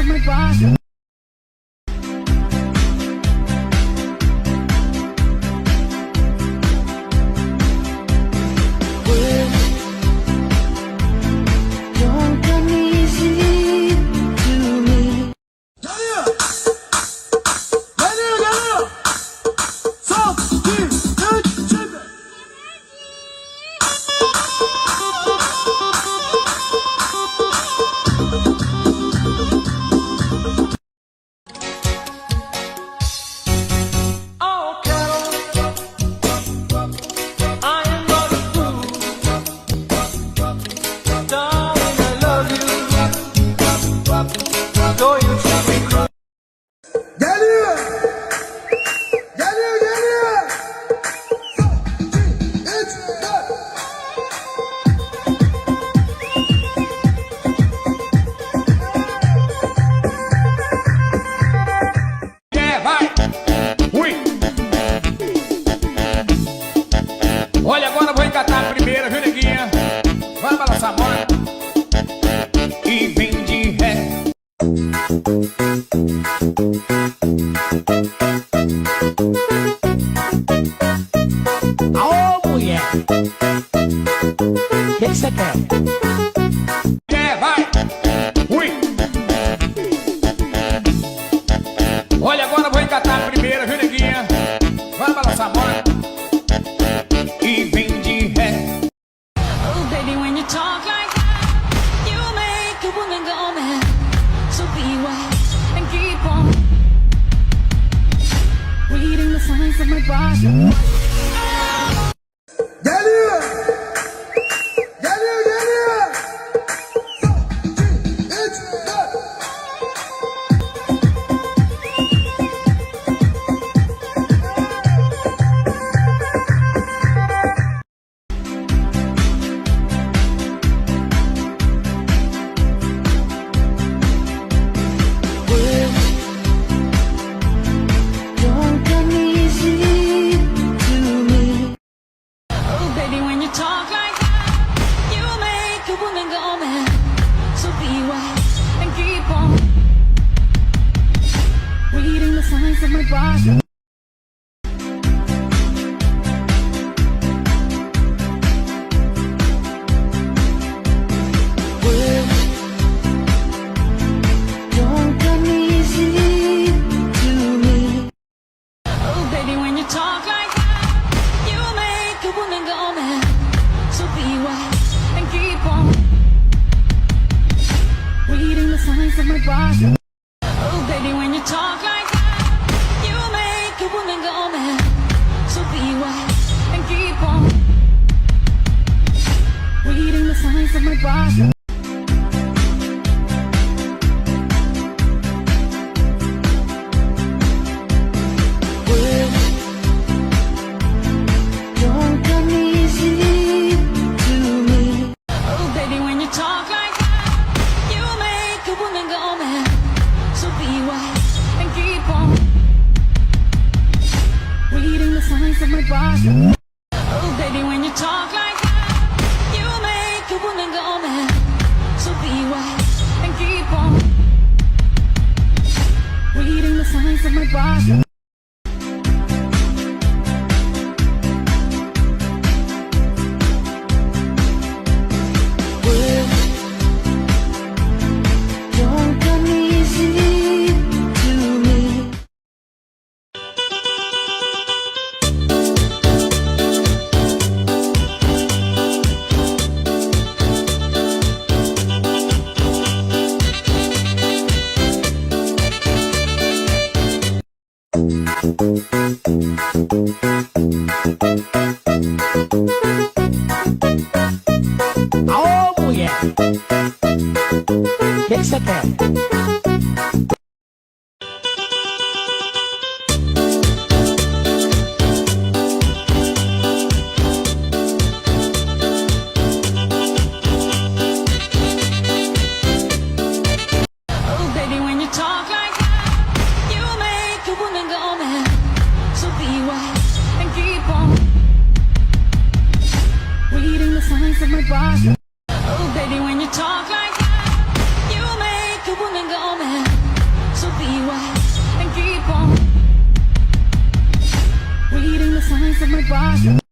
of my body. Don't come easy to me. Geliyor. Geliyor, geliyor. 3, 4. Vai! Ui! Olha, agora eu vou encatar a primeira, viu, neguinha? Vai balançar a bola. E vem de ré. Ô, mulher! O que você quer? Vai! Ui! Olha, agora eu vou encatar a primeira, viu, neguinha? Vai balançar a bola. E vem de ré. Oh, baby, when you talk like that, you make a woman go mad. So be wise and keep on reading the signs of my body. Geliyor. Geliyor, geliyor. 3, 4. Don't come easy to me. Oh, baby, when you talk like that, you make a woman go mad. So be wise and keep on reading the signs of my body. Don't come easy to me. Oh, baby, when you talk like that, you make a woman go mad. So be wise and keep on Reading the signs of my body. oh, baby, when you talk like that, you make a woman go mad. So be wise and keep on Reading the signs of my body. Don't come easy to me. oh, baby, when you talk like that, you make a woman go mad. So be wise and keep on Reading the signs of my body. oh, baby, when you talk like that, you make a woman go mad. So be wise and keep on Reading the signs of my body. Don't come easy to me. Ô, mulher! O que você quer? oh, baby, when you talk like that, you make a woman go mad. So be wise and keep on Reading the signs of my body. oh, baby, when you talk like that, you make a woman go mad. me pasa.